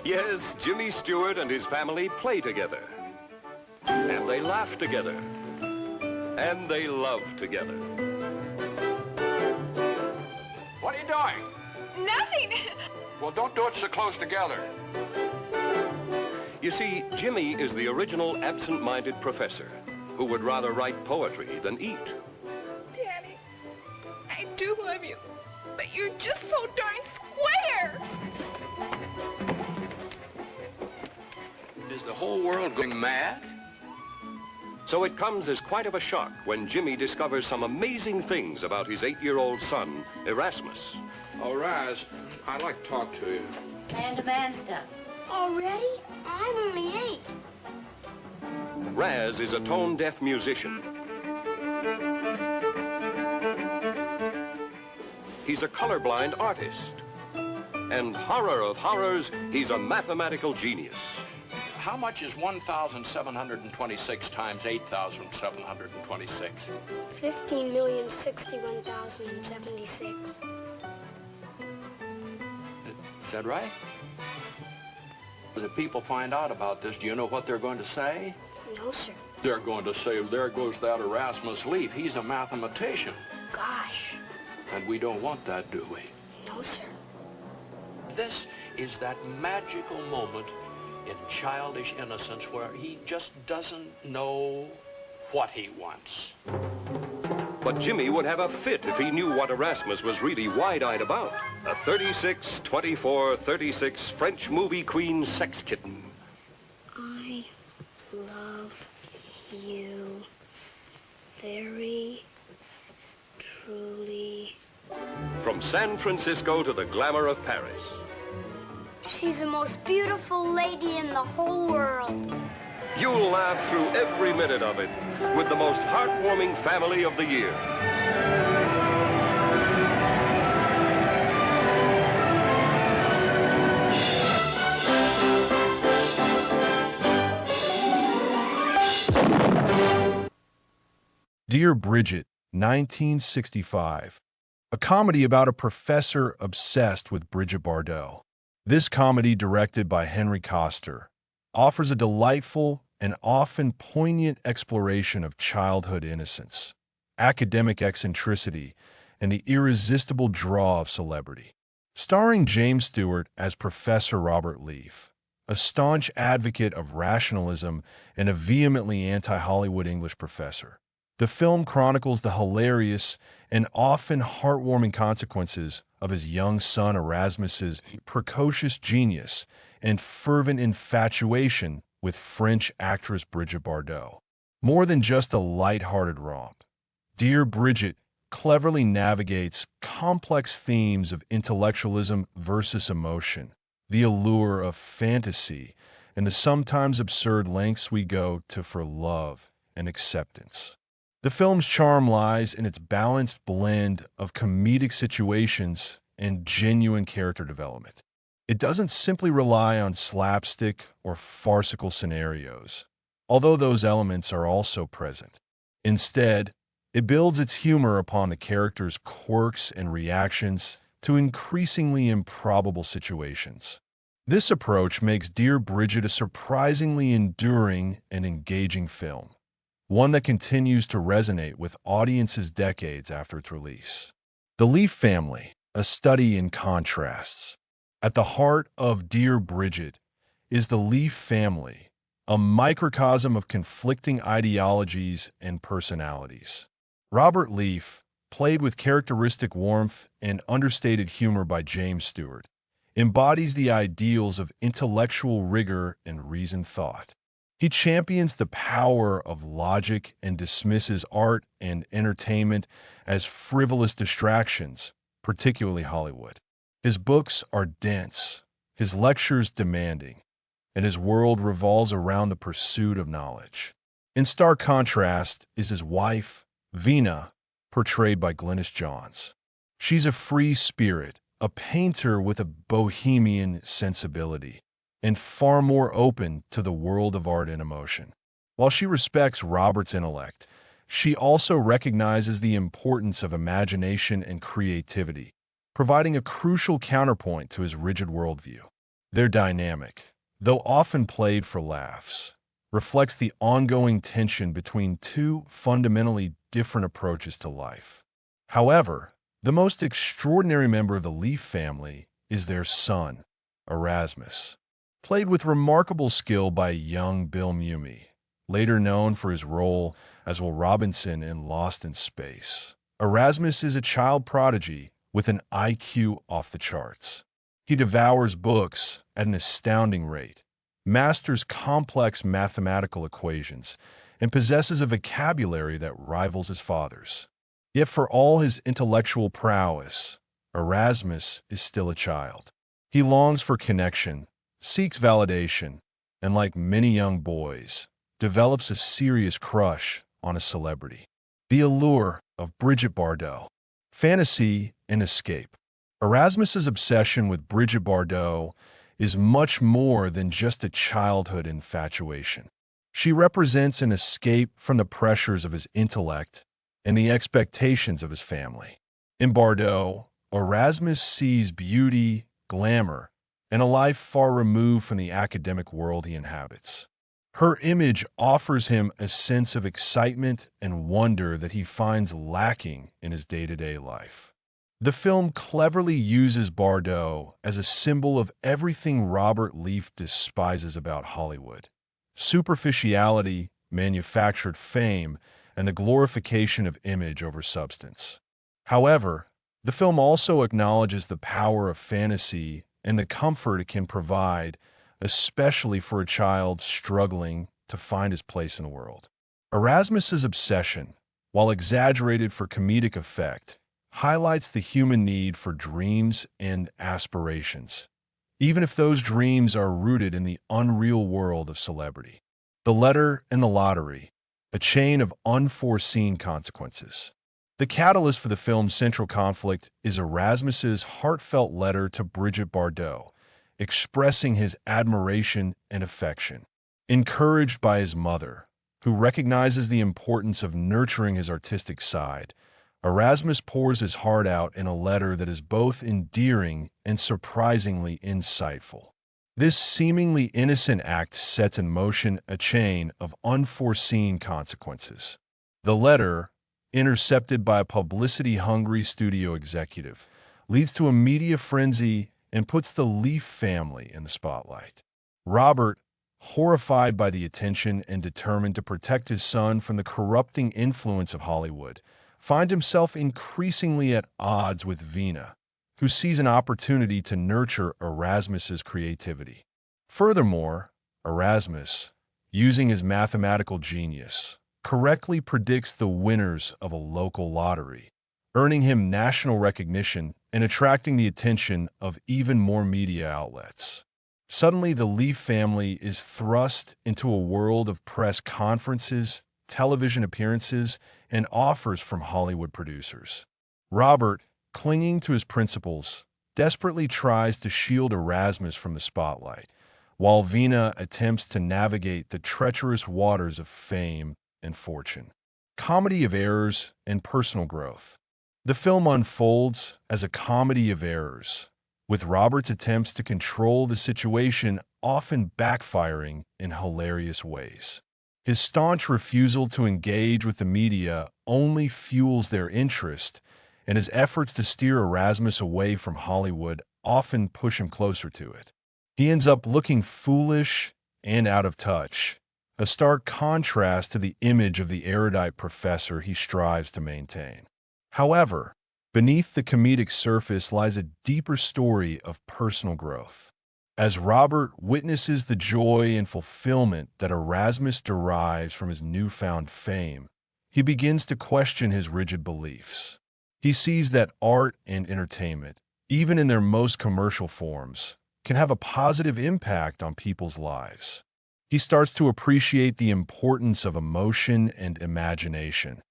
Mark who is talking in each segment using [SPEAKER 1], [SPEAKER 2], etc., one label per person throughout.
[SPEAKER 1] Yes, Jimmy Stewart and his family play together. And they laugh together. And they love together.
[SPEAKER 2] What are you doing?
[SPEAKER 3] Nothing.
[SPEAKER 2] Well, don't do it so close together.
[SPEAKER 1] You see, Jimmy is the original absent-minded professor who would rather write poetry than eat.
[SPEAKER 3] Daddy, I do love you, but you're just so darn square.
[SPEAKER 2] Is the whole world going mad?
[SPEAKER 1] So it comes as quite of a shock when Jimmy discovers some amazing things about his 8-year-old son, Erasmus.
[SPEAKER 2] Oh, Raz, I'd like to talk to you.
[SPEAKER 4] Man-to-man stuff. Already? I'm only 8.
[SPEAKER 1] Raz is a tone-deaf musician. He's a colorblind artist. And horror of horrors, he's a mathematical genius.
[SPEAKER 2] How much is 1,726 times 8,726?
[SPEAKER 5] 15,061,076.
[SPEAKER 2] Is that right? If people find out about this, do you know what they're going to say?
[SPEAKER 5] No, sir.
[SPEAKER 2] They're going to say, there goes that Erasmus Leaf. He's a mathematician.
[SPEAKER 5] Gosh.
[SPEAKER 2] And we don't want that, do we?
[SPEAKER 5] No, sir.
[SPEAKER 2] This is that magical moment in childish innocence where he just doesn't know what he wants.
[SPEAKER 1] But Jimmy would have a fit if he knew what Erasmus was really wide-eyed about. A 36, 24, 36 French movie queen sex kitten.
[SPEAKER 5] I love you very truly.
[SPEAKER 1] From San Francisco to the glamour of Paris.
[SPEAKER 5] She's the most beautiful lady in the whole world.
[SPEAKER 1] You'll laugh through every minute of it with the most heartwarming family of the year.
[SPEAKER 6] Dear Brigitte, 1965. A comedy about a professor obsessed with Brigitte Bardot. This comedy, directed by Henry Koster, offers a delightful and often poignant exploration of childhood innocence, academic eccentricity, and the irresistible draw of celebrity. Starring James Stewart as Professor Robert Leaf, a staunch advocate of rationalism and a vehemently anti-Hollywood English professor. The film chronicles the hilarious and often heartwarming consequences of his young son Erasmus's precocious genius and fervent infatuation with French actress Brigitte Bardot. More than just a lighthearted romp, Dear Brigitte cleverly navigates complex themes of intellectualism versus emotion, the allure of fantasy, and the sometimes absurd lengths we go to for love and acceptance. The film's charm lies in its balanced blend of comedic situations and genuine character development. It doesn't simply rely on slapstick or farcical scenarios, although those elements are also present. Instead, it builds its humor upon the characters' quirks and reactions to increasingly improbable situations. This approach makes Dear Brigitte a surprisingly enduring and engaging film, one that continues to resonate with audiences decades after its release. The Leaf Family, a study in contrasts. At the heart of Dear Brigitte is the Leaf family, a microcosm of conflicting ideologies and personalities. Robert Leaf, played with characteristic warmth and understated humor by James Stewart, embodies the ideals of intellectual rigor and reasoned thought. He champions the power of logic and dismisses art and entertainment as frivolous distractions, particularly Hollywood. His books are dense, his lectures demanding, and his world revolves around the pursuit of knowledge. In stark contrast is his wife, Vina, portrayed by Glynis Johns. She's a free spirit, a painter with a bohemian sensibility, and far more open to the world of art and emotion. While she respects Robert's intellect, she also recognizes the importance of imagination and creativity, providing a crucial counterpoint to his rigid worldview. Their dynamic, though often played for laughs, reflects the ongoing tension between two fundamentally different approaches to life. However, the most extraordinary member of the Leaf family is their son, Erasmus, played with remarkable skill by young Bill Mumy, later known for his role as Will Robinson in Lost in Space. Erasmus is a child prodigy with an IQ off the charts. He devours books at an astounding rate, masters complex mathematical equations, and possesses a vocabulary that rivals his father's. Yet for all his intellectual prowess, Erasmus is still a child. He longs for connection, seeks validation, and like many young boys, develops a serious crush on a celebrity. The allure of Brigitte Bardot. Fantasy and escape. Erasmus's obsession with Brigitte Bardot is much more than just a childhood infatuation. She represents an escape from the pressures of his intellect and the expectations of his family. In Bardot, Erasmus sees beauty, glamour, and a life far removed from the academic world he inhabits. Her image offers him a sense of excitement and wonder that he finds lacking in his day-to-day life. The film cleverly uses Bardot as a symbol of everything Robert Leaf despises about Hollywood: superficiality, manufactured fame, and the glorification of image over substance. However, the film also acknowledges the power of fantasy and the comfort it can provide, especially for a child struggling to find his place in the world. Erasmus's obsession, while exaggerated for comedic effect, highlights the human need for dreams and aspirations, even if those dreams are rooted in the unreal world of celebrity. The Letter and the Lottery, a chain of unforeseen consequences. The catalyst for the film's central conflict is Erasmus's heartfelt letter to Brigitte Bardot, expressing his admiration and affection. Encouraged by his mother, who recognizes the importance of nurturing his artistic side, Erasmus pours his heart out in a letter that is both endearing and surprisingly insightful. This seemingly innocent act sets in motion a chain of unforeseen consequences. The letter, intercepted by a publicity-hungry studio executive, leads to a media frenzy and puts the Leaf family in the spotlight. Robert, horrified by the attention and determined to protect his son from the corrupting influence of Hollywood, finds himself increasingly at odds with Vina, who sees an opportunity to nurture Erasmus's creativity. Furthermore, Erasmus, using his mathematical genius, correctly predicts the winners of a local lottery, earning him national recognition and attracting the attention of even more media outlets. Suddenly, the Leaf family is thrust into a world of press conferences, television appearances, and offers from Hollywood producers. Robert, clinging to his principles, desperately tries to shield Erasmus from the spotlight, while Vina attempts to navigate the treacherous waters of fame and fortune. Comedy of errors and personal growth. The film unfolds as a comedy of errors, with Robert's attempts to control the situation often backfiring in hilarious ways. His staunch refusal to engage with the media only fuels their interest, and his efforts to steer Erasmus away from Hollywood often push him closer to it. He ends up looking foolish and out of touch, a stark contrast to the image of the erudite professor he strives to maintain. However, beneath the comedic surface lies a deeper story of personal growth. As Robert witnesses the joy and fulfillment that Erasmus derives from his newfound fame, he begins to question his rigid beliefs. He sees that art and entertainment, even in their most commercial forms, can have a positive impact on people's lives. He starts to appreciate the importance of emotion and imagination,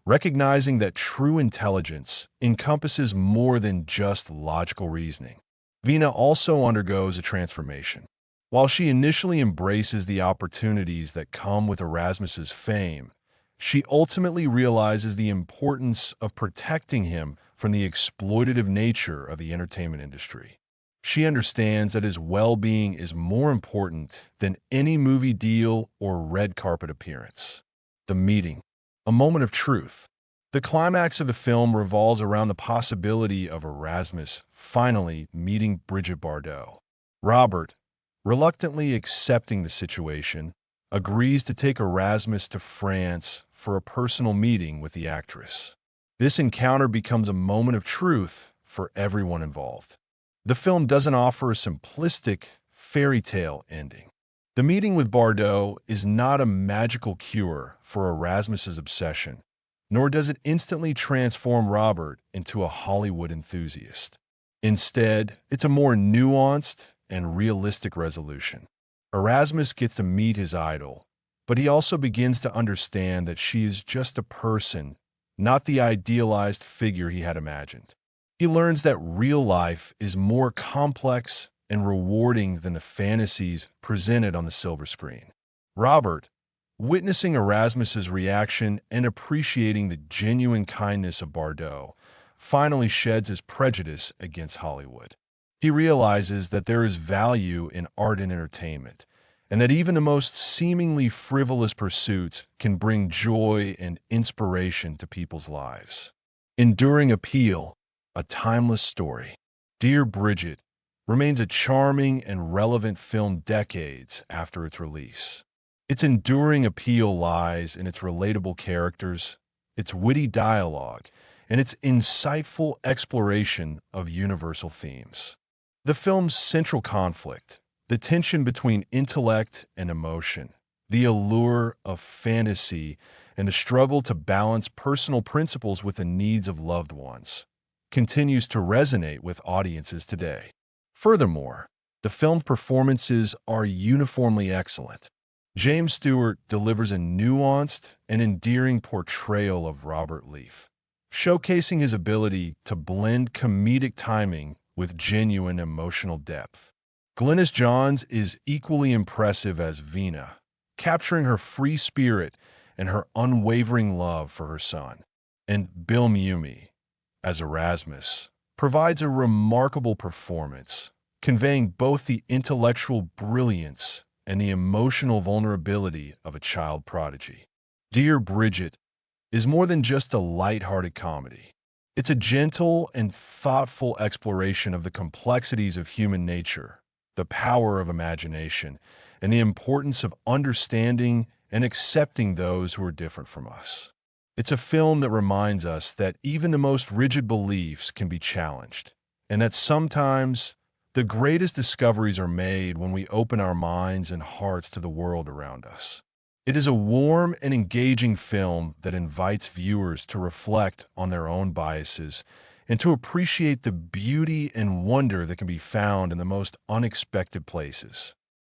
[SPEAKER 6] recognizing that true intelligence encompasses more than just logical reasoning. Vina also undergoes a transformation. While she initially embraces the opportunities that come with Erasmus's fame, she ultimately realizes the importance of protecting him from the exploitative nature of the entertainment industry. She understands that his well-being is more important than any movie deal or red carpet appearance. The meeting, a moment of truth. The climax of the film revolves around the possibility of Erasmus finally meeting Brigitte Bardot. Robert, reluctantly accepting the situation, agrees to take Erasmus to France for a personal meeting with the actress. This encounter becomes a moment of truth for everyone involved. The film doesn't offer a simplistic fairy tale ending. The meeting with Bardot is not a magical cure for Erasmus's obsession, nor does it instantly transform Robert into a Hollywood enthusiast. Instead, it's a more nuanced and realistic resolution. Erasmus gets to meet his idol, but he also begins to understand that she is just a person, not the idealized figure he had imagined. He learns that real life is more complex and rewarding than the fantasies presented on the silver screen. Robert, witnessing Erasmus's reaction and appreciating the genuine kindness of Bardot, finally sheds his prejudice against Hollywood. He realizes that there is value in art and entertainment, and that even the most seemingly frivolous pursuits can bring joy and inspiration to people's lives. Enduring Appeal, a timeless story. Dear Brigitte remains a charming and relevant film decades after its release. Its enduring appeal lies in its relatable characters, its witty dialogue, and its insightful exploration of universal themes. The film's central conflict, the tension between intellect and emotion, the allure of fantasy, and the struggle to balance personal principles with the needs of loved ones, continues to resonate with audiences today. Furthermore, the film's performances are uniformly excellent. James Stewart delivers a nuanced and endearing portrayal of Robert Leaf, showcasing his ability to blend comedic timing with genuine emotional depth. Glynis Johns is equally impressive as Vina, capturing her free spirit and her unwavering love for her son. And Bill Mumy, as Erasmus, provides a remarkable performance, conveying both the intellectual brilliance and the emotional vulnerability of a child prodigy. Dear Brigitte is more than just a lighthearted comedy. It's a gentle and thoughtful exploration of the complexities of human nature, the power of imagination, and the importance of understanding and accepting those who are different from us. It's a film that reminds us that even the most rigid beliefs can be challenged, and that sometimes the greatest discoveries are made when we open our minds and hearts to the world around us. It is a warm and engaging film that invites viewers to reflect on their own biases and to appreciate the beauty and wonder that can be found in the most unexpected places.